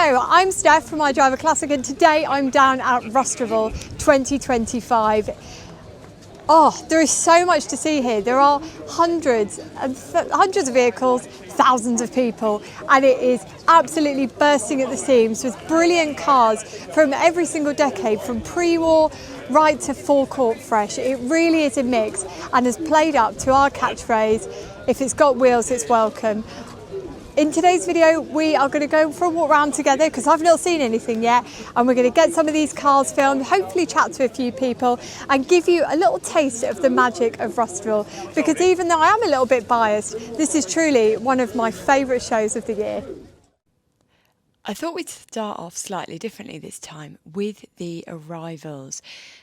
Hello, I'm Steph from I Drive a Classic, and today I'm down at Rustival 2025. Oh, there is so much to see here. There are hundreds of vehicles, thousands of people, and it is absolutely bursting at the seams with brilliant cars from every single decade, from pre-war right to forecourt fresh. It really is a mix and has played up to our catchphrase, if it's got wheels, it's welcome. In today's video, we are going to go for a walk around together because I've not seen anything yet, and we're going to get some of these cars filmed, hopefully chat to a few people and give you a little taste of the magic of Rustville, because even though I am a little bit biased, this is truly one of my favourite shows of the year. I thought we'd start off slightly differently this time with the arrivals.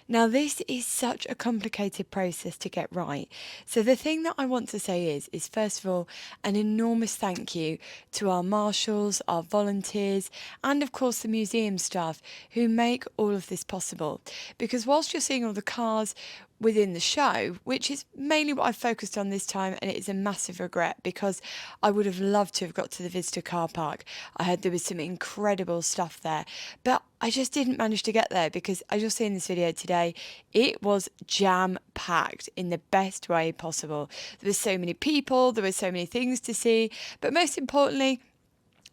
Now, this is such a complicated process to get right. So the thing that I want to say is first of all, an enormous thank you to our marshals, our volunteers, and of course the museum staff who make all of this possible. Because whilst you're seeing all the cars within the show, which is mainly what I've focused on this time, and it is a massive regret because I would have loved to have got to the visitor car park. I heard there was some incredible stuff there, but I just didn't manage to get there because, as you'll see in this video today, it was jam-packed in the best way possible. There were so many people, there were so many things to see, but most importantly,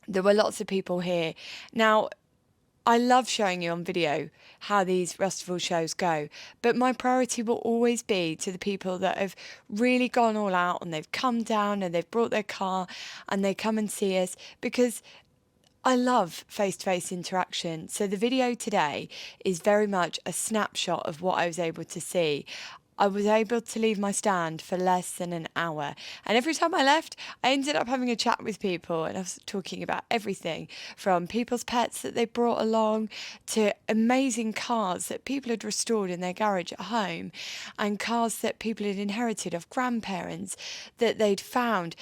there were lots of people here. Now, I love showing you on video how these Rustival shows go, but my priority will always be to the people that have really gone all out and they've come down and they've brought their car and they come and see us, because I love face-to-face interaction. So the video today is very much a snapshot of what I was able to see. I was able to leave my stand for less than an hour, and every time I left, I ended up having a chat with people, and I was talking about everything from people's pets that they brought along to amazing cars that people had restored in their garage at home, and cars that people had inherited off grandparents that they'd found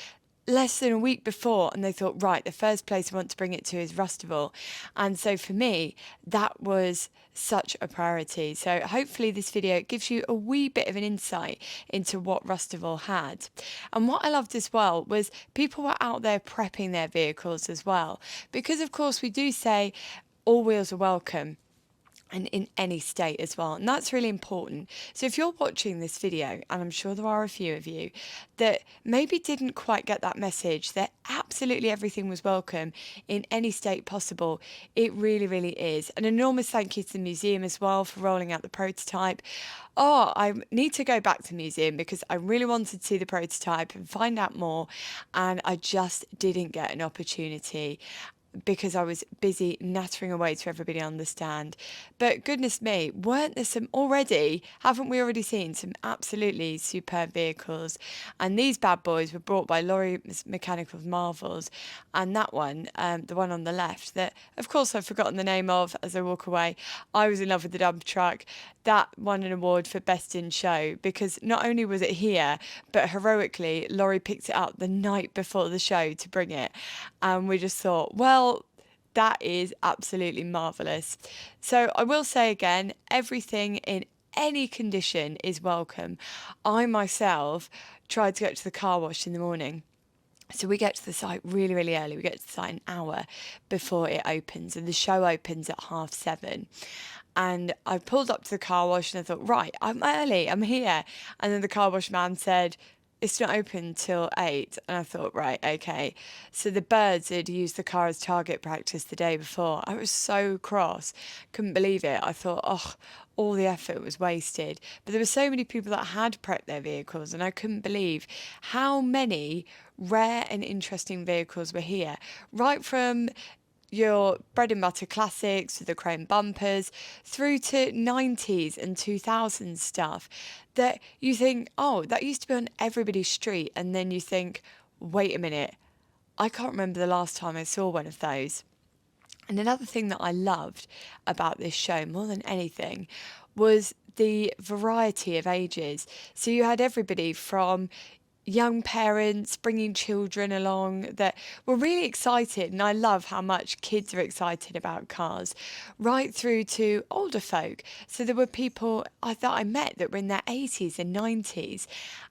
less than a week before, and they thought, right, the first place I want to bring it to is Rustival. And so for me, that was such a priority. So hopefully this video gives you a wee bit of an insight into what Rustival had. And what I loved as well was people were out there prepping their vehicles as well, because of course we do say all wheels are welcome, and in any state as well. And that's really important. So if you're watching this video, and I'm sure there are a few of you, that maybe didn't quite get that message that absolutely everything was welcome in any state possible, it really, really is. An enormous thank you to the museum as well for rolling out the prototype. Oh, I need to go back to the museum because I really wanted to see the prototype and find out more, and I just didn't get an opportunity because I was busy nattering away to everybody on the stand. But goodness me, weren't there some already, haven't we already seen some absolutely superb vehicles? And these bad boys were brought by Laurie Mechanical Marvels, and that one, the one on the left, that of course I've forgotten the name of as I walk away. I was in love with the dump truck. That won an award for Best in Show because not only was it here, but heroically, Laurie picked it up the night before the show to bring it. And we just thought, well, that is absolutely marvellous. So I will say again, everything in any condition is welcome. I myself tried to get to the car wash in the morning. So we get to the site really, really early. We get to the site an hour before it opens, and the show opens at 7:30. And I pulled up to the car wash and I thought, right, I'm early, I'm here. And then the car wash man said, it's not open till 8. And I thought, right, okay. So the birds had used the car as target practice the day before. I was so cross, couldn't believe it. I thought, oh, all the effort was wasted. But there were so many people that had prepped their vehicles, and I couldn't believe how many rare and interesting vehicles were here. Right from your bread and butter classics with the chrome bumpers through to 90s and 2000s stuff that you think, oh, that used to be on everybody's street. And then you think, wait a minute, I can't remember the last time I saw one of those. And another thing that I loved about this show more than anything was the variety of ages. So you had everybody from young parents bringing children along that were really excited, and I love how much kids are excited about cars, right through to older folk. So there were people that I met that were in their 80s and 90s,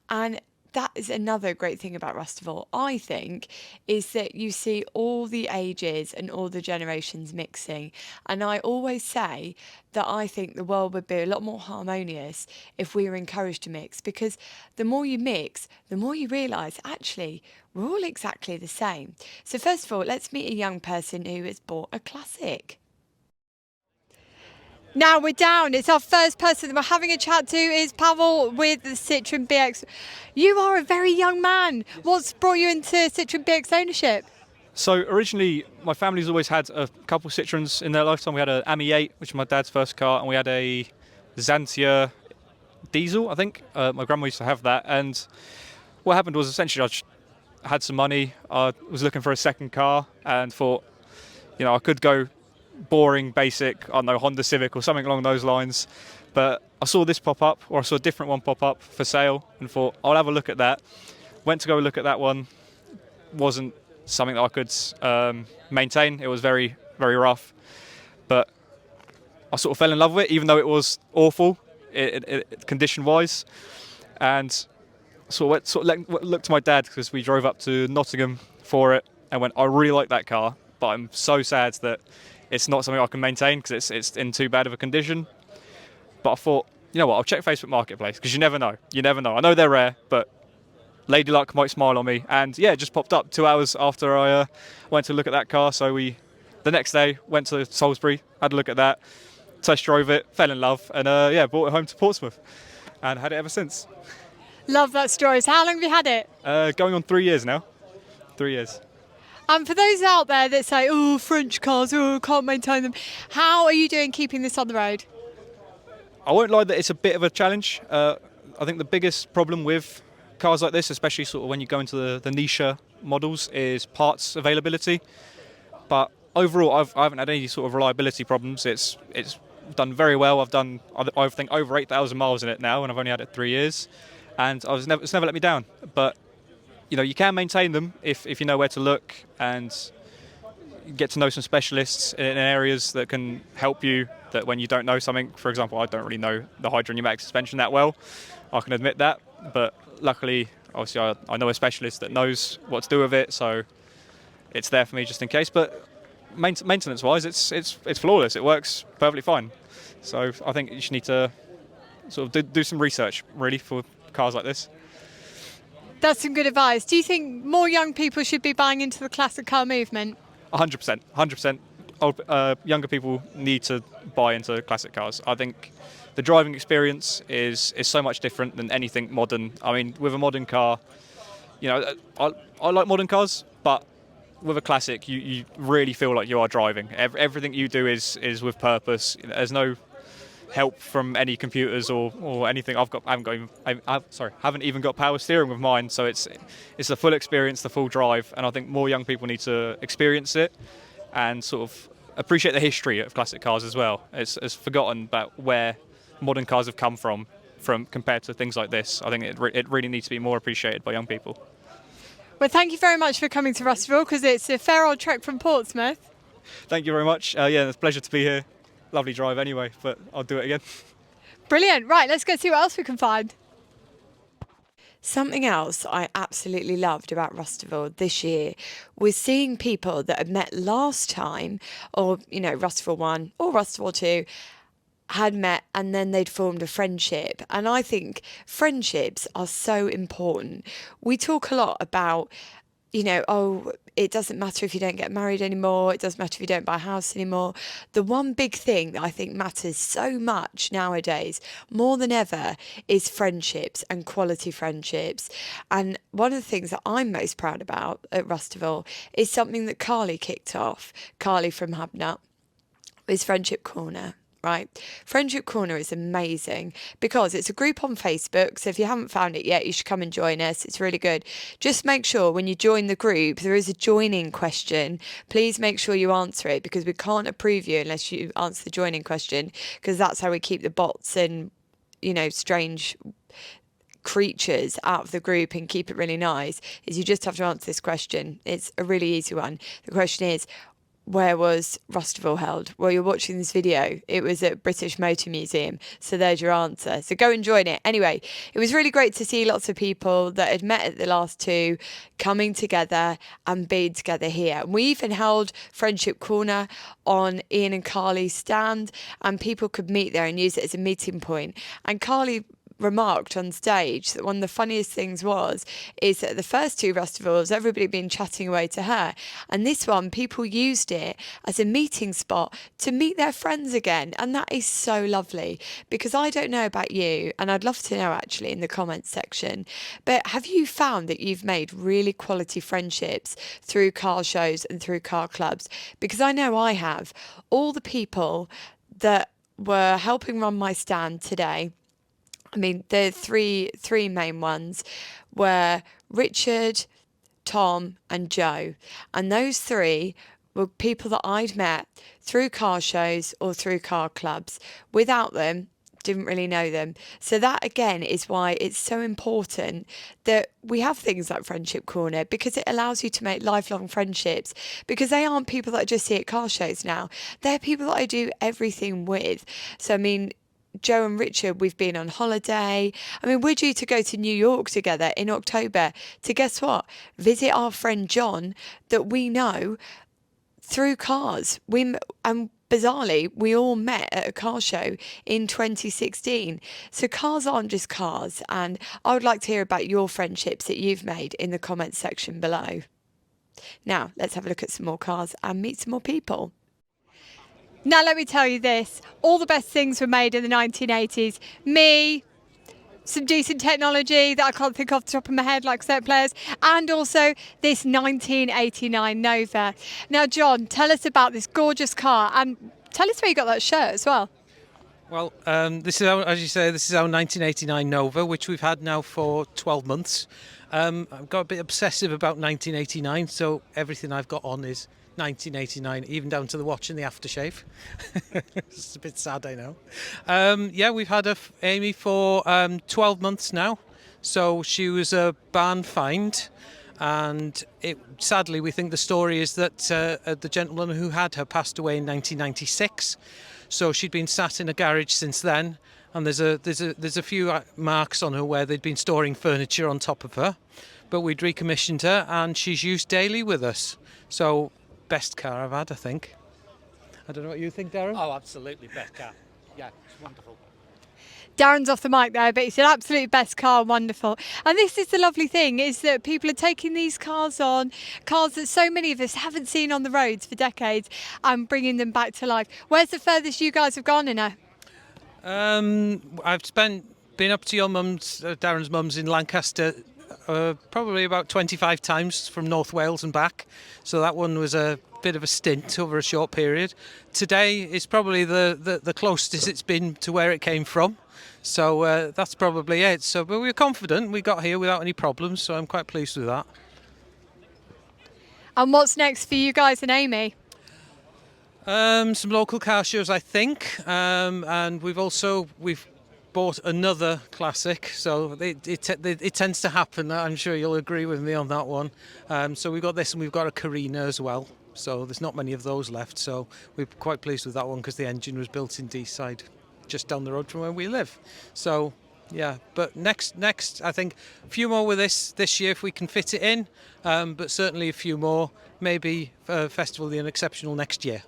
and that is another great thing about Rustival, I think, is that you see all the ages and all the generations mixing. And I always say that I think the world would be a lot more harmonious if we were encouraged to mix, because the more you mix, the more you realise actually we're all exactly the same. So first of all, let's meet a young person who has bought a classic. Now we're down. It's our first person that we're having a chat to is Pavel with the Citroen BX. You are a very young man. What's brought you into Citroen BX ownership? So originally, my family's always had a couple Citroens in their lifetime. We had a E30, which was my dad's first car, and we had a Xantia diesel, I think. My grandma used to have that. And what happened was essentially I just had some money. I was looking for a second car and thought, I could go boring, basic, I don't know, Honda Civic or something along those lines. But I saw this pop up, or I saw a different one pop up for sale, and thought, I'll have a look at that. Went to go look at that one. Wasn't something that I could maintain. It was very, very rough. But I sort of fell in love with it, even though it was awful, condition-wise. And looked to my dad, because we drove up to Nottingham for it, and went, I really like that car, but I'm so sad that it's not something I can maintain because it's in too bad of a condition. But I thought, you know what, I'll check Facebook Marketplace, because you never know. You never know. I know they're rare, but Lady Luck might smile on me. And yeah, it just popped up 2 hours after I went to look at that car. So the next day, went to Salisbury, had a look at that, test drove it, fell in love, and brought it home to Portsmouth and had it ever since. Love that story. So how long have you had it? Going on 3 years now. 3 years. And for those out there that say, oh, French cars, oh, can't maintain them, how are you doing keeping this on the road? I won't lie that it's a bit of a challenge. I think the biggest problem with cars like this, especially sort of when you go into the niche models, is parts availability. But overall, I haven't had any sort of reliability problems. It's done very well. I've done, I think, over 8,000 miles in it now, and I've only had it 3 years. And it's never let me down. But you can maintain them if you know where to look and get to know some specialists in areas that can help you. That when you don't know something, for example, I don't really know the hydropneumatic suspension that well. I can admit that, but luckily, obviously, I know a specialist that knows what to do with it, so it's there for me just in case. But maintenance-wise, it's flawless. It works perfectly fine. So I think you just need to sort of do some research, really, for cars like this. That's some good advice. Do you think more young people should be buying into the classic car movement? 100%. 100%. Younger people need to buy into classic cars. I think the driving experience is so much different than anything modern. I mean, with a modern car, I like modern cars, but with a classic, you really feel like you are driving. Everything you do is with purpose. There's no help from any computers or anything. I haven't even got power steering with mine, so it's the full experience, the full drive, and I think more young people need to experience it and sort of appreciate the history of classic cars as well. It's forgotten about where modern cars have come from compared to things like this. I think it really needs to be more appreciated by young people. Well, thank you very much for coming to Rustville, because it's a fair old trek from Portsmouth. Thank you very much. It's a pleasure to be here. Lovely drive anyway, but I'll do it again. Brilliant. Right, let's go see what else we can find. Something else I absolutely loved about Rustival this year was seeing people that had met last time, or, Rustival 1 or Rustival 2, had met and then they'd formed a friendship. And I think friendships are so important. We talk a lot about, it doesn't matter if you don't get married anymore. It doesn't matter if you don't buy a house anymore. The one big thing that I think matters so much nowadays, more than ever, is friendships and quality friendships. And one of the things that I'm most proud about at Rustival is something that Carly kicked off. Carly from Hubnut is Friendship Corner. Right. Friendship Corner is amazing because it's a group on Facebook. So if you haven't found it yet, you should come and join us. It's really good. Just make sure when you join the group, there is a joining question. Please make sure you answer it, because we can't approve you unless you answer the joining question, because that's how we keep the bots and, strange creatures out of the group and keep it really nice. Is you just have to answer this question. It's a really easy one. The question is, where was Rustival held? Well, you're watching this video. It was at British Motor Museum. So there's your answer. So go and join it. Anyway, it was really great to see lots of people that had met at the last two coming together and being together here. And we even held Friendship Corner on Ian and Carly's stand, and people could meet there and use it as a meeting point. And Carly remarked on stage that one of the funniest things is that the first two Rustivals, everybody had been chatting away to her, and this one, people used it as a meeting spot to meet their friends again. And that is so lovely, because I don't know about you, and I'd love to know actually in the comments section, but have you found that you've made really quality friendships through car shows and through car clubs? Because I know I have. All the people that were helping run my stand today, I mean, the three main ones were Richard, Tom, and Joe. And those three were people that I'd met through car shows or through car clubs. Without them, didn't really know them. So that again is why it's so important that we have things like Friendship Corner, because it allows you to make lifelong friendships, because they aren't people that I just see at car shows now. They're people that I do everything with. So I mean, Joe and Richard, we've been on holiday. I mean, we're due to go to New York together in October to, guess what, visit our friend John that we know through cars. And bizarrely, we all met at a car show in 2016. So cars aren't just cars. And I would like to hear about your friendships that you've made in the comments section below. Now, let's have a look at some more cars and meet some more people. Now let me tell you this, all the best things were made in the 1980s. Me, some decent technology that I can't think off the top of my head, like set players, and also this 1989 Nova. Now John, tell us about this gorgeous car, and tell us where you got that shirt as well. Well, this is our, as you say, this is our 1989 Nova, which we've had now for 12 months. I've got a bit obsessive about 1989, so everything I've got on is 1989, even down to the watch and the aftershave. It's a bit sad, I know. Yeah, we've had Amy for 12 months now, so she was a barn find, and sadly we think the story is that the gentleman who had her passed away in 1996, so she'd been sat in a garage since then, and there's a few marks on her where they'd been storing furniture on top of her, but we'd recommissioned her and she's used daily with us. So best car I've had, I think. I don't know what you think, Darren? Oh, absolutely, best car. Yeah, it's wonderful. Darren's off the mic there, but he said absolutely best car, wonderful. And this is the lovely thing, is that people are taking these cars on, cars that so many of us haven't seen on the roads for decades, and bringing them back to life. Where's the furthest you guys have gone in her? I've been up to your mum's, Darren's mum's in Lancaster, probably about 25 times from North Wales and back. So that one was a bit of a stint over a short period. Today is probably the closest it's been to where it came from. So that's probably it. So, but we were confident we got here without any problems. So I'm quite pleased with that. And what's next for you guys and Amy? Some local car shows, I think. And we've bought another classic, so it tends to happen. I'm sure you'll agree with me on that one. So we've got this, and we've got a Carina as well. So there's not many of those left. So we're quite pleased with that one because the engine was built in Deeside, just down the road from where we live. So yeah, but next, I think a few more with this year if we can fit it in. But certainly a few more, maybe Festival of the Unexceptional next year.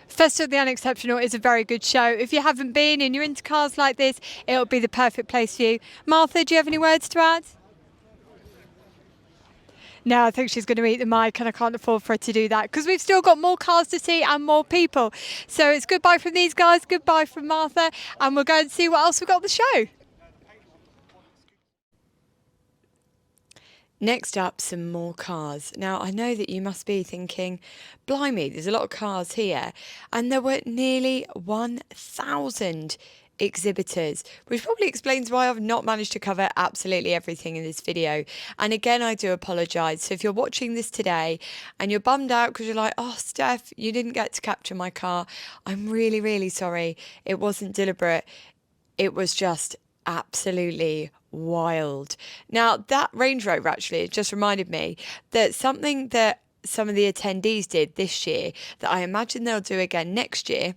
Festival of the Unexceptional is a very good show. If you haven't been and you're into cars like this, it'll be the perfect place for you. Martha, do you have any words to add? No, I think she's going to eat the mic, and I can't afford for her to do that because we've still got more cars to see and more people. So it's goodbye from these guys, goodbye from Martha, and we'll go and see what else we've got on the show. Next up, some more cars. Now, I know that you must be thinking, blimey, there's a lot of cars here. And there were nearly 1,000 exhibitors, which probably explains why I've not managed to cover absolutely everything in this video. And again, I do apologise. So if you're watching this today and you're bummed out because you're like, oh, Steph, you didn't get to capture my car, I'm really, really sorry. It wasn't deliberate. It was just absolutely wild. Now, that Range Rover actually just reminded me that something that some of the attendees did this year that I imagine they'll do again next year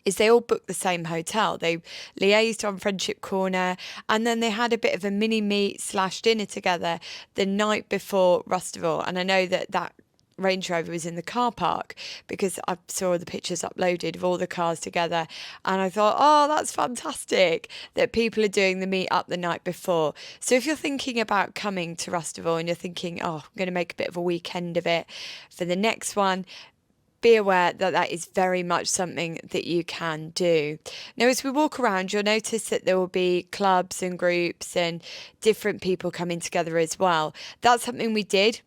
is they all booked the same hotel. They liaised on Friendship Corner, and then they had a bit of a mini meet / dinner together the night before Rustival. And I know that Range Rover was in the car park because I saw the pictures uploaded of all the cars together, and I thought, oh, that's fantastic that people are doing the meet up the night before. So if you're thinking about coming to Rustival and you're thinking, oh, I'm going to make a bit of a weekend of it for the next one, be aware that that is very much something that you can do. Now, as we walk around, you'll notice that there will be clubs and groups and different people coming together as well. That's something we did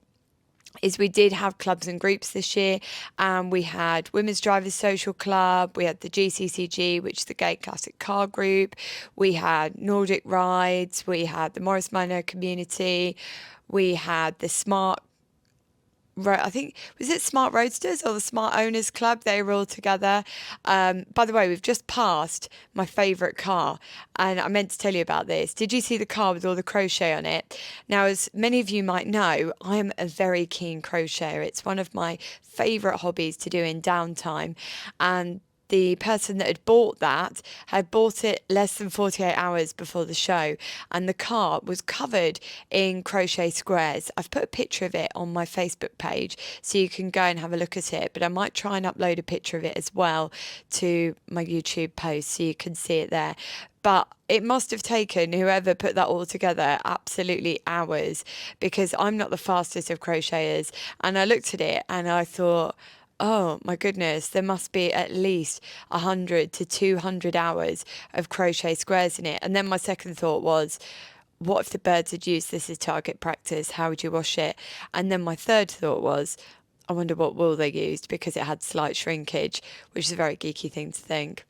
have clubs and groups this year, and we had Women's Drivers Social Club, we had the GCCG, which is the Gay Classic Car Group, we had Nordic Rides, we had the Morris Minor Community, we had the I think, was it Smart Roadsters or the Smart Owners Club? They were all together. By the way, we've just passed my favourite car, and I meant to tell you about this. Did you see the car with all the crochet on it? Now, as many of you might know, I am a very keen crocheter. It's one of my favourite hobbies to do in downtime, and the person that had bought that had bought it less than 48 hours before the show, and the car was covered in crochet squares. I've put a picture of it on my Facebook page so you can go and have a look at it, but I might try and upload a picture of it as well to my YouTube post so you can see it there. But it must have taken whoever put that all together absolutely hours, because I'm not the fastest of crocheters, and I looked at it and I thought, oh my goodness, there must be at least 100 to 200 hours of crochet squares in it. And then my second thought was, what if the birds had used this as target practice? How would you wash it? And then my third thought was, I wonder what wool they used, because it had slight shrinkage, which is a very geeky thing to think.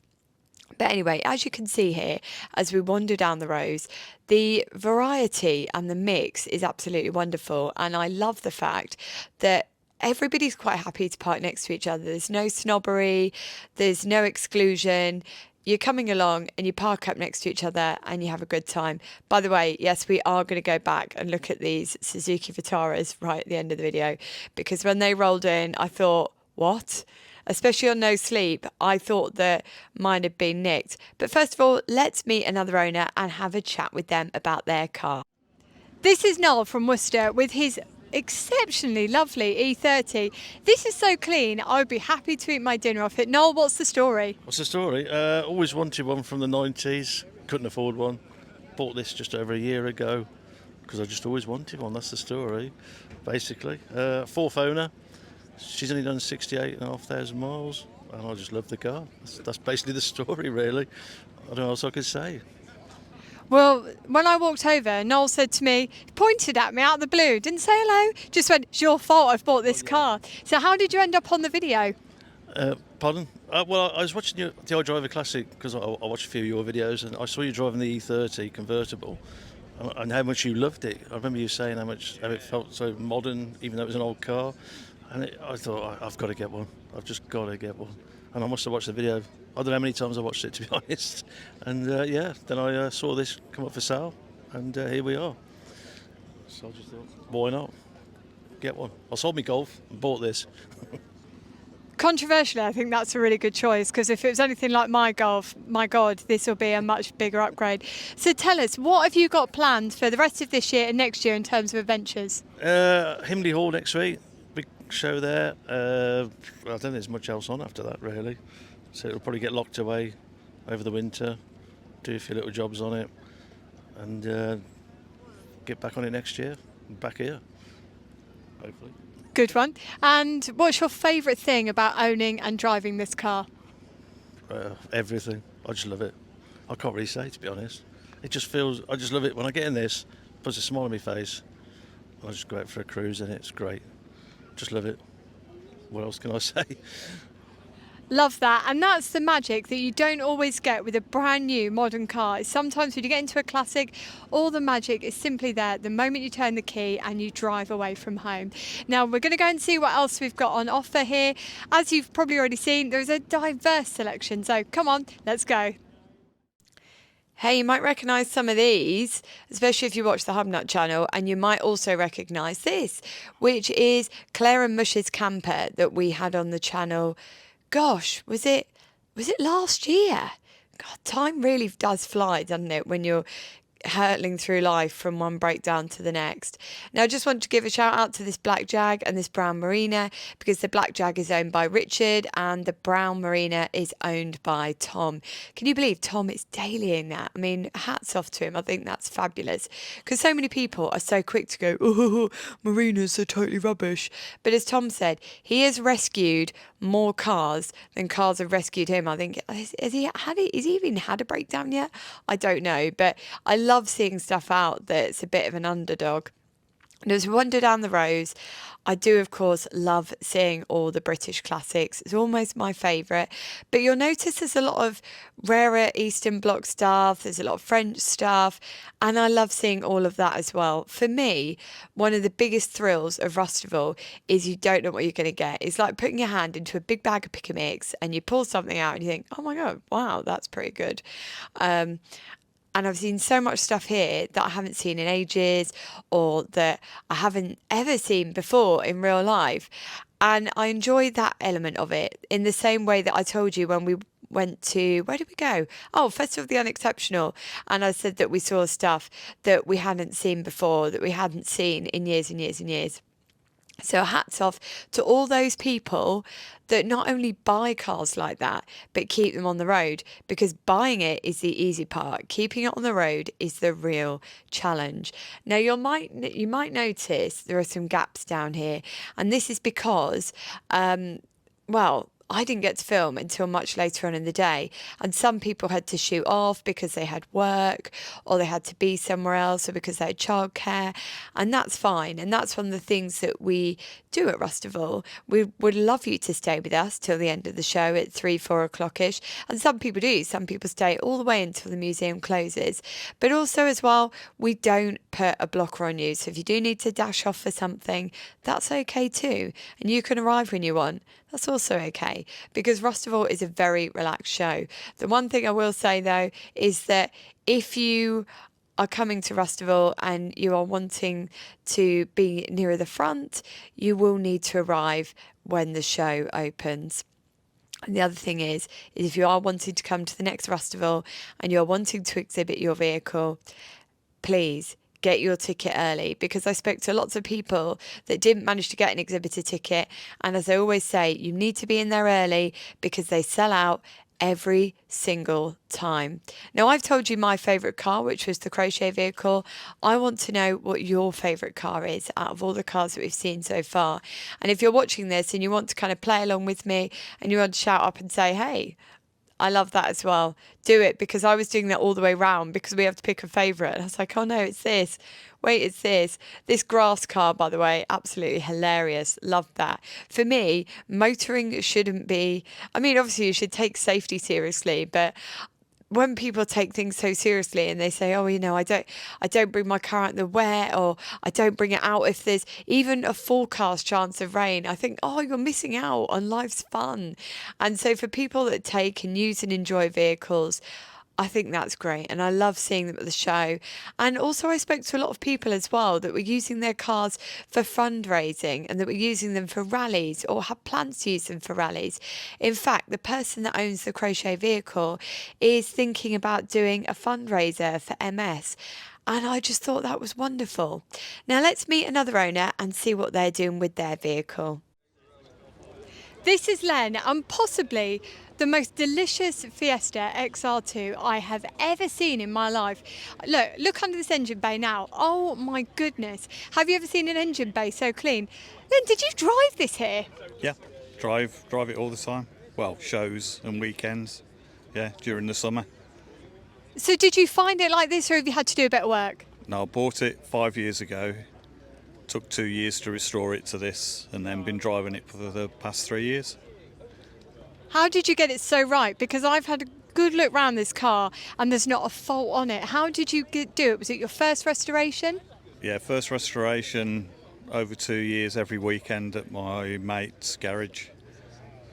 But anyway, as you can see here, as we wander down the rows, the variety and the mix is absolutely wonderful. And I love the fact that everybody's quite happy to park next to each other. There's no snobbery, there's no exclusion. You're coming along and you park up next to each other and you have a good time. By the way, yes, we are going to go back and look at these Suzuki Vitaras right at the end of the video, because when they rolled in, I thought, what? Especially on No Sleep, I thought that mine had been nicked. But first of all, let's meet another owner and have a chat with them about their car. This is Noel from Worcester with his exceptionally lovely E30. This is so clean, I would be happy to eat my dinner off it. Noel, what's the story? What's the story? Always wanted one from the 90s, couldn't afford one. Bought this just over a year ago because I just always wanted one. That's the story, basically. Fourth owner. She's only done 68,500 miles, and I just love the car. That's basically the story, really. I don't know what else I could say. Well, when I walked over, Noel said to me, pointed at me out of the blue, didn't say hello, just went, it's your fault I've bought this car. So how did you end up on the video? Pardon? Well, I was watching the old Driver Classic because I watched a few of your videos, and I saw you driving the E30 convertible and how much you loved it. I remember you saying how it felt so modern, even though it was an old car. And I thought, I've got to get one. I've just got to get one. And I must have watched the video. I don't know how many times I watched it, to be honest. And then I saw this come up for sale, and here we are. So I just thought, why not? Get one. I sold my Golf and bought this. Controversially, I think that's a really good choice, because if it was anything like my Golf, my God, this will be a much bigger upgrade. So tell us, what have you got planned for the rest of this year and next year in terms of adventures? Himley Hall next week. Big show there. I don't think there's much else on after that, really. So it'll probably get locked away over the winter, do a few little jobs on it, and get back on it next year, back here, hopefully. Good one. And what's your favourite thing about owning and driving this car? Everything. I just love it. I can't really say, to be honest. It just feels, I just love it. When I get in this, it puts a smile on my face. I just go out for a cruise in it. It's great. Just love it. What else can I say? Love that. And that's the magic that you don't always get with a brand new modern car. Sometimes when you get into a classic, all the magic is simply there the moment you turn the key and you drive away from home. Now we're going to go and see what else we've got on offer here. As you've probably already seen, there's a diverse selection. So come on, let's go. Hey, you might recognise some of these, especially if you watch the Hubnut channel, and you might also recognise this, which is Claire and Mush's camper that we had on the channel. Gosh, was it last year? God, time really does fly, doesn't it, when you're hurtling through life from one breakdown to the next. Now, I just want to give a shout out to this black Jag and this brown Marina, because the black Jag is owned by Richard and the brown Marina is owned by Tom. Can you believe Tom is dailying that? I mean, hats off to him. I think that's fabulous, because so many people are so quick to go, oh, Marinas are totally rubbish. But as Tom said, he has rescued more cars than cars have rescued him. I think, has he even had a breakdown yet? I don't know, but I love seeing stuff out that's a bit of an underdog. And as we wander down the rows, I do, of course, love seeing all the British classics. It's almost my favourite. But you'll notice there's a lot of rarer Eastern Bloc stuff. There's a lot of French stuff. And I love seeing all of that as well. For me, one of the biggest thrills of Rustival is you don't know what you're going to get. It's like putting your hand into a big bag of pick a mix and you pull something out and you think, oh my God, wow, that's pretty good. And I've seen so much stuff here that I haven't seen in ages, or that I haven't ever seen before in real life. And I enjoy that element of it, in the same way that I told you when we went to, where did we go? Oh, Festival of the Unexceptional. And I said that we saw stuff that we hadn't seen before, that we hadn't seen in years and years and years. So hats off to all those people that not only buy cars like that, but keep them on the road, because buying it is the easy part. Keeping it on the road is the real challenge. Now, you might notice there are some gaps down here, and this is because, well, I didn't get to film until much later on in the day, and some people had to shoot off because they had work, or they had to be somewhere else, or because they had childcare, and that's fine. And that's one of the things that we do at Rustival. We would love you to stay with us till the end of the show at 3-4 o'clock-ish, and some people do. Some people stay all the way until the museum closes. But also as well, we don't put a blocker on you, so if you do need to dash off for something, that's okay too, and you can arrive when you want. That's also okay, because Rustival is a very relaxed show. The one thing I will say though is that if you are coming to Rustival and you are wanting to be nearer the front, you will need to arrive when the show opens. And the other thing is if you are wanting to come to the next Rustival and you're wanting to exhibit your vehicle, please get your ticket early, because I spoke to lots of people that didn't manage to get an exhibitor ticket. And as I always say, you need to be in there early, because they sell out every single time. Now, I've told you my favourite car, which was the crochet vehicle. I want to know what your favourite car is out of all the cars that we've seen so far. And if you're watching this and you want to kind of play along with me and you want to shout up and say, hey, I love that as well, do it, because I was doing that all the way round, because we have to pick a favourite. And I was like, oh no, it's this. Wait, it's this. This grass car, by the way, absolutely hilarious. Loved that. For me, motoring shouldn't be, I mean, obviously you should take safety seriously, but when people take things so seriously and they say, oh, you know, I don't bring my car out in the wet, or I don't bring it out if there's even a forecast chance of rain, I think, oh, you're missing out on life's fun. And so for people that take and use and enjoy vehicles, I think that's great, and I love seeing them at the show. And also I spoke to a lot of people as well that were using their cars for fundraising, and that were using them for rallies, or have plans to use them for rallies. In fact, the person that owns the crochet vehicle is thinking about doing a fundraiser for MS. And I just thought that was wonderful. Now let's meet another owner and see what they're doing with their vehicle. This is Len, and possibly the most delicious Fiesta XR2 I have ever seen in my life. Look under this engine bay now. Oh my goodness. Have you ever seen an engine bay so clean? Len, did you drive this here? Yeah, drive it all the time. Well, shows and weekends, yeah, during the summer. So did you find it like this, or have you had to do a bit of work? No, I bought it 5 years ago. Took 2 years to restore it to this, and then been driving it for the past 3 years. How did you get it so right? Because I've had a good look around this car and there's not a fault on it. How did you do it? Was it your first restoration? Yeah, first restoration, over 2 years, every weekend at my mate's garage.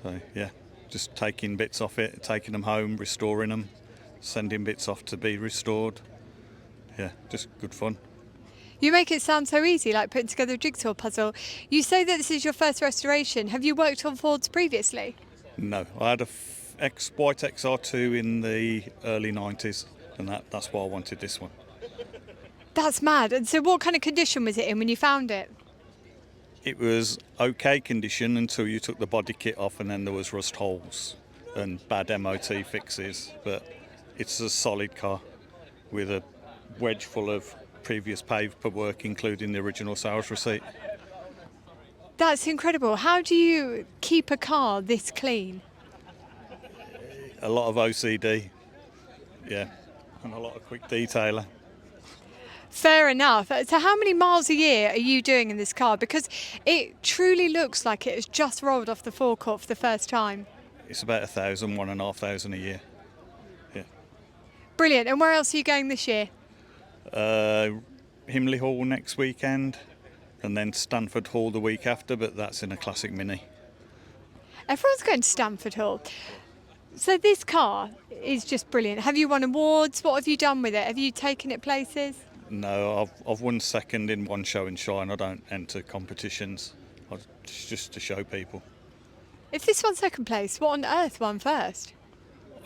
So yeah, just taking bits off it, taking them home, restoring them, sending bits off to be restored. Yeah, just good fun. You make it sound so easy, like putting together a jigsaw puzzle. You say that this is your first restoration. Have you worked on Fords previously? No, I had a white XR2 in the early 90s, and that's why I wanted this one. That's mad. And so what kind of condition was it in when you found it? It was okay condition until you took the body kit off, and then there was rust holes and bad MOT fixes. But it's a solid car with a wedge full of previous paperwork, including the original sales receipt. That's incredible. How do you keep a car this clean? A lot of OCD, yeah, and a lot of quick detailer. Fair enough. So how many miles a year are you doing in this car? Because it truly looks like it has just rolled off the forecourt for the first time. It's about 1,000, 1,500 a year. Yeah. Brilliant. And where else are you going this year? Himley Hall next weekend, and then Stanford Hall the week after, but that's in a classic Mini. Everyone's going to Stanford Hall. So this car is just brilliant. Have you won awards? What have you done with it? Have you taken it places? No, I've won second in one show and shine. I don't enter competitions. It's just to show people. If this won second place, what on earth won first?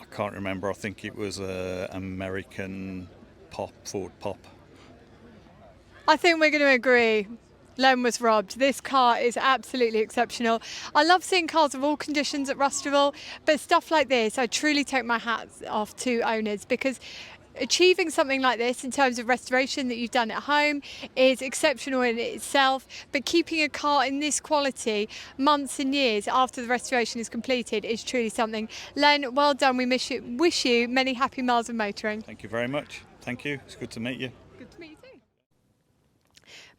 I can't remember. I think it was American Ford Pop. I think we're going to agree. Len was robbed. This car is absolutely exceptional. I love seeing cars of all conditions at Rustival, but stuff like this, I truly take my hat off to owners, because achieving something like this in terms of restoration that you've done at home is exceptional in itself, but keeping a car in this quality months and years after the restoration is completed is truly something. Len, well done. We wish you many happy miles of motoring. Thank you very much. Thank you. It's good to meet you. Good to meet you too.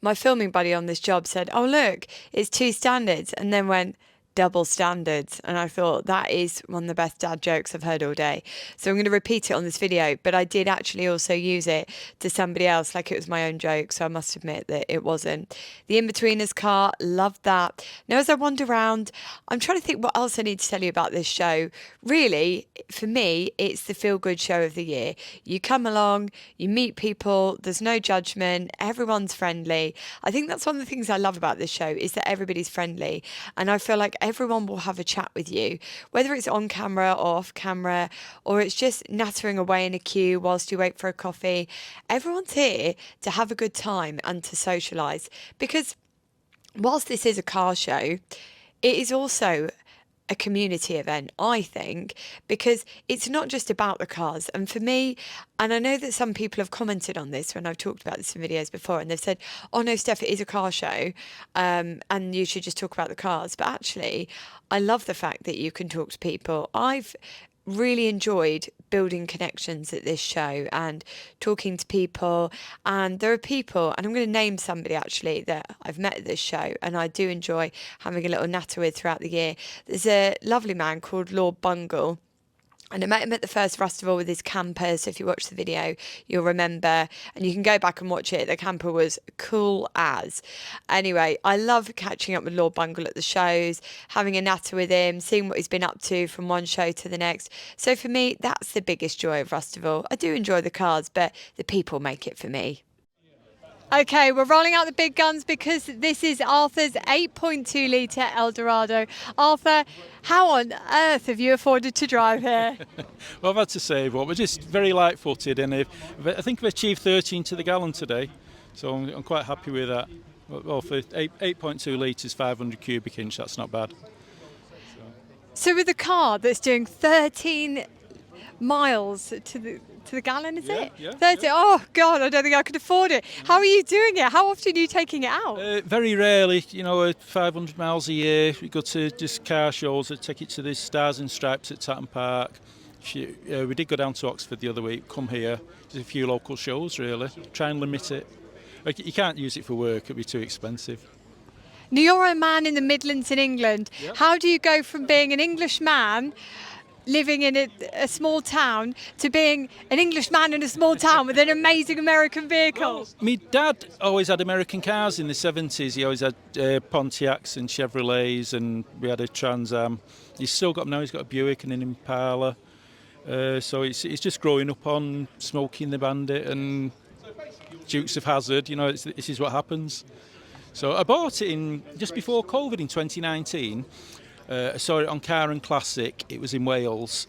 My filming buddy on this job said, "Oh look, it's 2 standards," and then went, "Double standards." And I thought that is one of the best dad jokes I've heard all day. So I'm going to repeat it on this video, but I did actually also use it to somebody else like it was my own joke. So I must admit that it wasn't. The In-Betweeners car, loved that. Now, as I wander around, I'm trying to think what else I need to tell you about this show. Really, for me, it's the feel-good show of the year. You come along, you meet people, there's no judgment, everyone's friendly. I think that's one of the things I love about this show, is that everybody's friendly. And I feel like everyone will have a chat with you, whether it's on camera or off camera, or it's just nattering away in a queue whilst you wait for a coffee. Everyone's here to have a good time and to socialise, because whilst this is a car show, it is also a community event, I think, because it's not just about the cars. And for me, and I know that some people have commented on this when I've talked about this in videos before, and they've said, "Oh no, Steph, it is a car show, and you should just talk about the cars." But actually, I love the fact that you can talk to people. I've really enjoyed building connections at this show and talking to people, and there are people, and I'm going to name somebody actually that I've met at this show and I do enjoy having a little natter with throughout the year. There's a lovely man called Lord Bungle, and I met him at the first Rustival with his camper. So if you watch the video, you'll remember, and you can go back and watch it. The camper was cool as. Anyway, I love catching up with Lord Bungle at the shows, having a natter with him, seeing what he's been up to from one show to the next. So for me, that's the biggest joy of Rustival. I do enjoy the cars, but the people make it for me. Okay, we're rolling out the big guns because this is Arthur's 8.2 litre El Dorado. Arthur, how on earth have you afforded to drive here? Well, I've had to save up. We're just very light-footed, and I think we've achieved 13 to the gallon today, so I'm quite happy with that. Well, for 8.2 litres, 500 cubic inch, that's not bad. So with a car that's doing 13 miles to the gallon, is it? Yeah. 30. Oh God, I don't think I could afford it. How are you doing it? How often are you taking it out? Very rarely, 500 miles a year. We go to just car shows. I take it to the Stars and Stripes at Tatton Park. We did go down to Oxford the other week. Come here, just a few local shows. Really, try and limit it. You can't use it for work; it'd be too expensive. Now you're a man in the Midlands in England. Yep. How do you go from being an English man living in a small town to being an English man in a small town with an amazing American vehicle? Well, my dad always had American cars in the 70s. He always had Pontiacs and Chevrolets, and we had a Trans Am. He's still got them now. He's got a Buick and an Impala. So it's just growing up on Smokey and the Bandit and Dukes of Hazzard. You know, this is what happens. So I bought it in just before COVID in 2019. I saw it on Car and Classic. It was in Wales.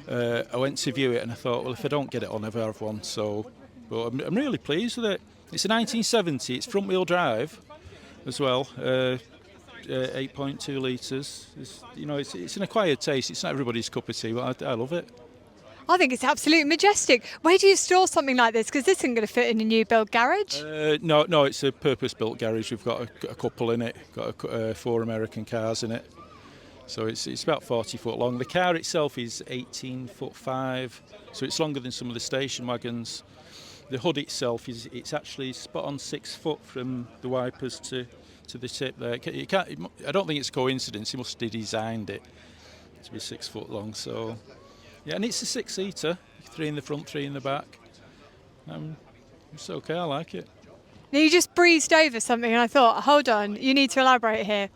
I went to view it and I thought, well, if I don't get it, I'll never have one. So, but I'm really pleased with it. It's a 1970. It's front-wheel drive as well. 8.2 litres. It's an acquired taste. It's not everybody's cup of tea, but I love it. I think it's absolutely majestic. Where do you store something like this? Because this isn't going to fit in a new build garage. No, it's a purpose-built garage. We've got a couple in it. Got 4 American cars in it. So it's about 40 foot long. The car itself is 18'5", so it's longer than some of the station wagons. The hood itself it's actually spot on 6 foot from the wipers to the tip there. I don't think it's a coincidence. He must have designed it to be 6 foot long. So yeah, and it's a 6-seater, 3 in the front, 3 in the back. It's okay. I like it. Now you just breezed over something, and I thought, hold on, you need to elaborate here.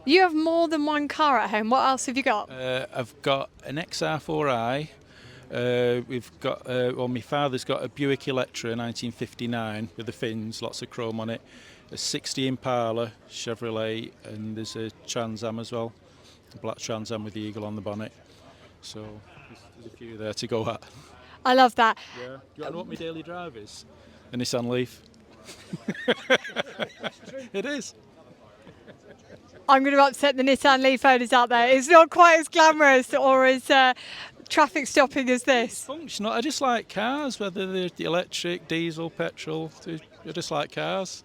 You have more than one car at home. What else have you got? I've got an XR4i. We've got, my father's got a Buick Electra 1959 with the fins, lots of chrome on it. A 60 Impala Chevrolet, and there's a Trans Am as well, a black Trans Am with the eagle on the bonnet. So there's a few there to go at. I love that. Yeah. Do you want to know what my daily drive is? A Nissan Leaf. It is. I'm going to upset the Nissan Leaf owners out there. It's not quite as glamorous or as traffic stopping as this. Functional. I just like cars, whether they're the electric, diesel, petrol. I just like cars.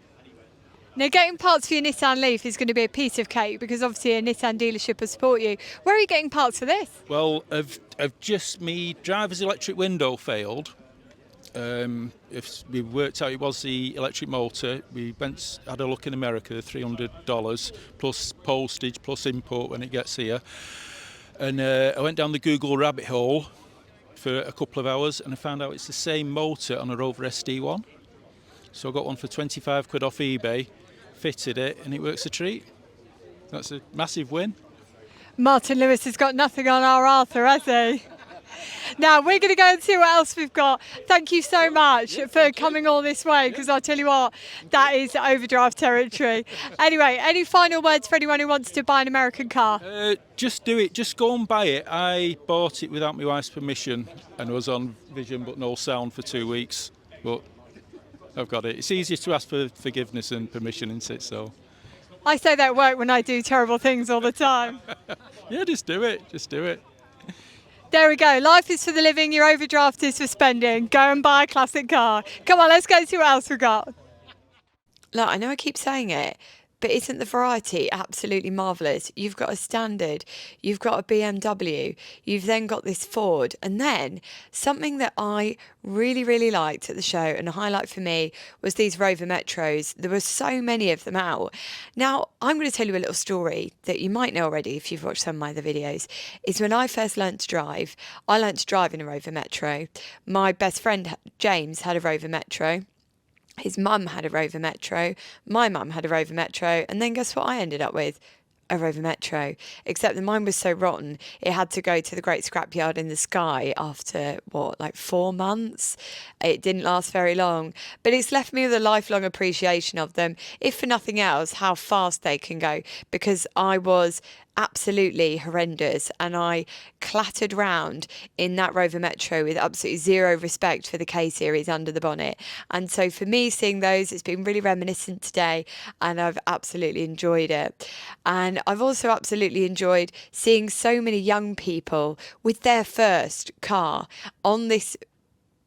Now, getting parts for your Nissan Leaf is going to be a piece of cake because obviously a Nissan dealership will support you. Where are you getting parts for this? Well, I've just my driver's electric window failed. If we worked out it was the electric motor, we had a look in America, $300 plus postage plus import when it gets here. And I went down the Google rabbit hole for a couple of hours and I found out it's the same motor on a Rover SD1. So I got one for 25 quid off eBay, fitted it, and it works a treat. That's a massive win. Martin Lewis has got nothing on our Arthur, has he? Now we're going to go and see what else we've got. Thank you so much for coming all this way, because I'll tell you what, that is overdraft territory. Anyway, any final words for anyone who wants to buy an American car? Just do it. Just go and buy it. I bought it without my wife's permission and was on vision but no sound for 2 weeks. But I've got it. It's easier to ask for forgiveness and permission, isn't it? So I say that at work when I do terrible things all the time. Yeah, just do it. Just do it. There we go. Life is for the living. Your overdraft is for spending. Go and buy a classic car. Come on, let's go and see what else we've got. Look, I know I keep saying it, but isn't the variety absolutely marvellous? You've got a Standard, you've got a BMW, you've then got this Ford, and then something that I really, really liked at the show, and a highlight for me, was these Rover Metros. There were so many of them out. Now, I'm going to tell you a little story that you might know already if you've watched some of my other videos, is when I first learnt to drive, I learnt to drive in a Rover Metro. My best friend, James, had a Rover Metro. His mum had a Rover Metro, my mum had a Rover Metro, and then guess what I ended up with? A Rover Metro. Except that mine was so rotten, it had to go to the Great Scrapyard in the Sky after, 4 months? It didn't last very long. But it's left me with a lifelong appreciation of them, if for nothing else, how fast they can go. Because I was absolutely horrendous and I clattered round in that Rover Metro with absolutely zero respect for the K series under the bonnet. And so for me, seeing those, it's been really reminiscent today and I've absolutely enjoyed it. And I've also absolutely enjoyed seeing so many young people with their first car on this,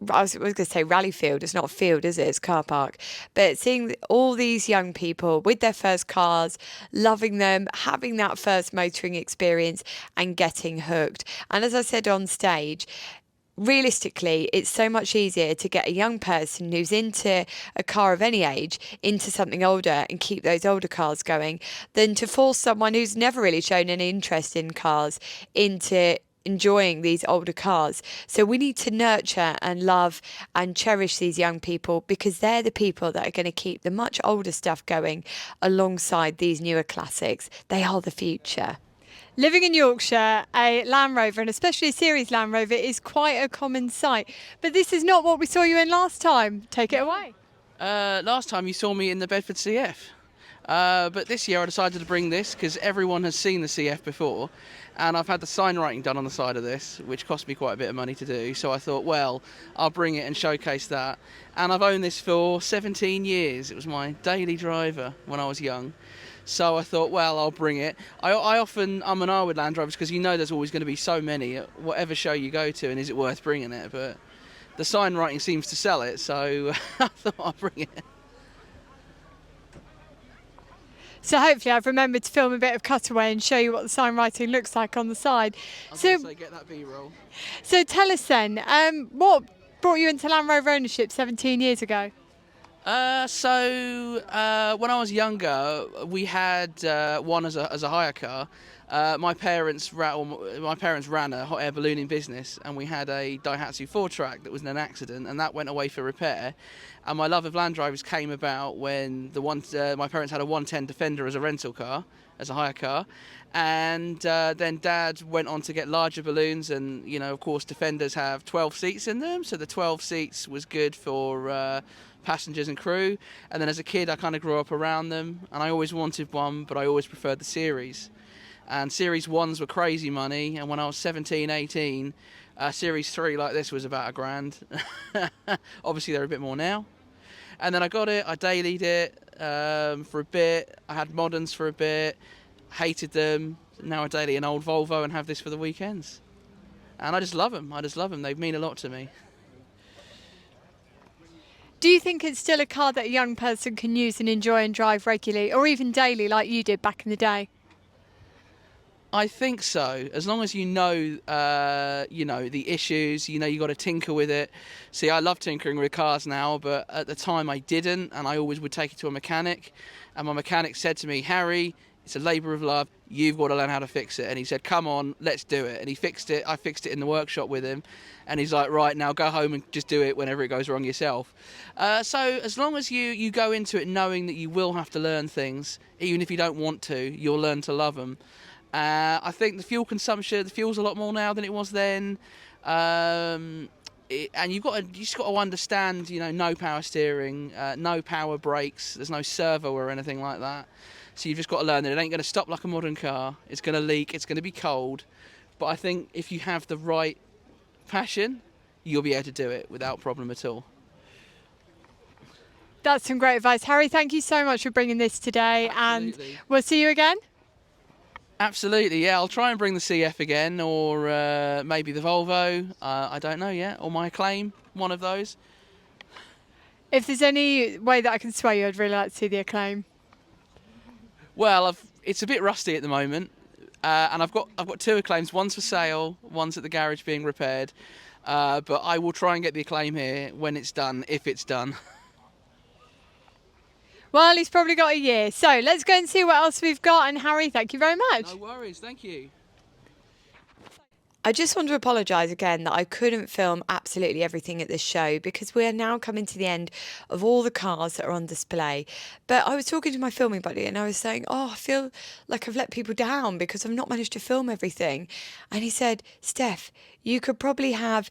I was going to say rally field. It's not a field, is it? It's a car park. But seeing all these young people with their first cars, loving them, having that first motoring experience and getting hooked. And as I said on stage, realistically, it's so much easier to get a young person who's into a car of any age into something older and keep those older cars going than to force someone who's never really shown any interest in cars into enjoying these older cars. So we need to nurture and love and cherish these young people, because they're the people that are going to keep the much older stuff going alongside these newer classics. They are the future. Living in Yorkshire, a Land Rover, and especially a series Land Rover, is quite a common sight. But this is not what we saw you in last time. Take it away. Last time you saw me in the Bedford CF. But this year I decided to bring this because everyone has seen the CF before, and I've had the sign writing done on the side of this, which cost me quite a bit of money to do. So I thought, well, I'll bring it and showcase that. And I've owned this for 17 years. It was my daily driver when I was young. So I thought, well, I'll bring it. I often I'm an R with Land Rovers because you know there's always going to be so many at whatever show you go to, and is it worth bringing it? But the sign writing seems to sell it, so I thought I'll bring it. So hopefully I've remembered to film a bit of cutaway and show you what the sign writing looks like on the side. So get that B-roll. So tell us then, what brought you into Land Rover ownership 17 years ago? When I was younger, we had one as a hire car. My parents ran a hot air ballooning business, and we had a Daihatsu 4-track that was in an accident, and that went away for repair. And my love of Land Rovers came about when my parents had a 110 Defender as a rental car, as a hire car, and then Dad went on to get larger balloons, and of course Defenders have 12 seats in them, so the 12 seats was good for passengers and crew. And then as a kid I kind of grew up around them, and I always wanted one, but I always preferred the series. And Series 1s were crazy money, and when I was 17, 18, Series 3 like this was about £1,000. Obviously they're a bit more now. And then I got it, I dailied it for a bit, I had moderns for a bit, hated them. Now I daily an old Volvo and have this for the weekends. And I just love them, they mean a lot to me. Do you think it's still a car that a young person can use and enjoy and drive regularly, or even daily like you did back in the day? I think so, as long as you know the issues, you got to tinker with it. See, I love tinkering with cars now, but at the time I didn't, and I always would take it to a mechanic, and my mechanic said to me, Harry, it's a labour of love, you've got to learn how to fix it. And he said, come on, let's do it. And he fixed it. I fixed it in the workshop with him, and he's like, right, now go home and just do it whenever it goes wrong yourself. So as long as you go into it knowing that you will have to learn things, even if you don't want to, you'll learn to love them. I think the fuel's a lot more now than it was then, and you just got to understand, no power steering, no power brakes, there's no servo or anything like that. So you've just got to learn that it ain't going to stop like a modern car. It's going to leak, it's going to be cold, but I think if you have the right passion, you'll be able to do it without problem at all. That's some great advice, Harry. Thank you so much for bringing this today. Absolutely. And we'll see you again. Absolutely, yeah. I'll try and bring the CF again, or maybe the Volvo. I don't know yet, or my Acclaim, one of those. If there's any way that I can sway you, I'd really like to see the Acclaim. Well, it's a bit rusty at the moment, and I've got two Acclaims. One's for sale, one's at the garage being repaired. But I will try and get the Acclaim here when it's done, if it's done. Well, he's probably got a year. So let's go and see what else we've got. And Harry, thank you very much. No worries, thank you. I just want to apologise again that I couldn't film absolutely everything at this show because we are now coming to the end of all the cars that are on display. But I was talking to my filming buddy and I was saying, I feel like I've let people down because I've not managed to film everything. And he said, Steph, you could probably have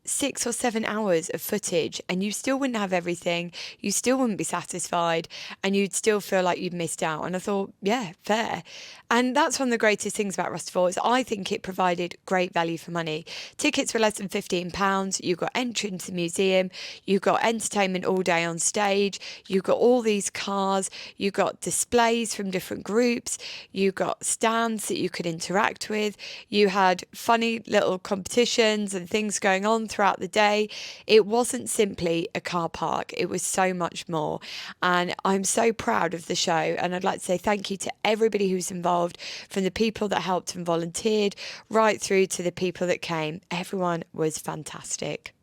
6 or 7 hours of footage and you still wouldn't have everything, you still wouldn't be satisfied, and you'd still feel like you'd missed out. And I thought, yeah, fair. And that's one of the greatest things about Rustival is I think it provided great value for money. Tickets were less than £15. You got entry into the museum, you got entertainment all day on stage, you got all these cars, you got displays from different groups, you got stands that you could interact with, you had funny little competitions and things going on throughout the day. It wasn't simply a car park, it was so much more. And I'm so proud of the show, and I'd like to say thank you to everybody who's involved, from the people that helped and volunteered right through to the people that came. Everyone was fantastic.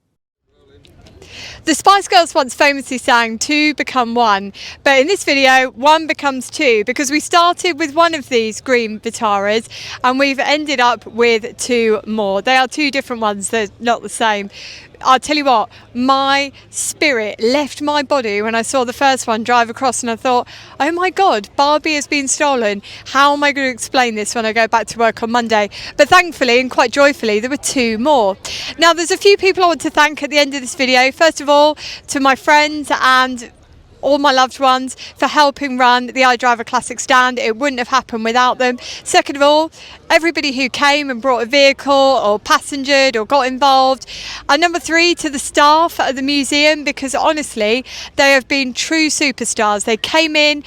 The Spice Girls once famously sang 2 become 1, but in this video 1 becomes 2 because we started with one of these green Vitaras and we've ended up with 2 more. They are 2 different ones, they're not the same. I'll tell you what, my spirit left my body when I saw the first one drive across, and I thought, oh my God, Barbie has been stolen. How am I going to explain this when I go back to work on Monday? But thankfully, and quite joyfully, there were 2 more. Now, there's a few people I want to thank at the end of this video. First of all, to my friends and all my loved ones for helping run the iDriver Classic stand. It wouldn't have happened without them. Second of all, everybody who came and brought a vehicle or passengered or got involved. And number 3, to the staff at the museum, because honestly, they have been true superstars. They came in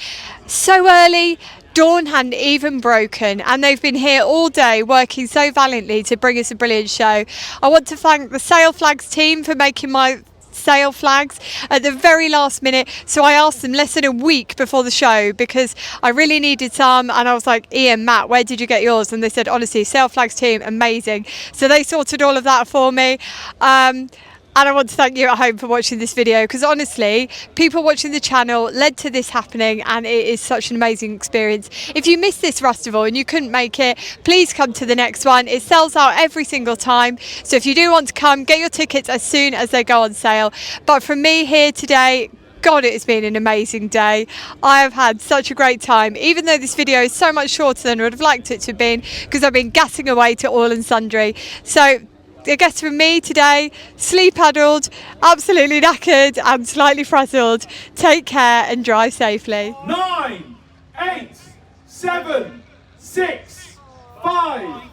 so early, dawn hadn't even broken, and they've been here all day working so valiantly to bring us a brilliant show. I want to thank the Sale Flags team for making my sale flags at the very last minute. So I asked them less than a week before the show because I really needed some, and I was like, Ian, Matt, where did you get yours? And they said, honestly, Sale Flags team, amazing. So they sorted all of that for me. And I want to thank you at home for watching this video, because honestly, people watching the channel led to this happening, and it is such an amazing experience. If you missed this Rustival and you couldn't make it, please come to the next one. It sells out every single time. So if you do want to come, get your tickets as soon as they go on sale. But from me here today, God, it has been an amazing day. I have had such a great time, even though this video is so much shorter than I would have liked it to have been, because I've been gassing away to all and sundry. So I guess from me today, sleep-addled, absolutely knackered and slightly frazzled. Take care and drive safely. 9, 8, 7, 6, 5,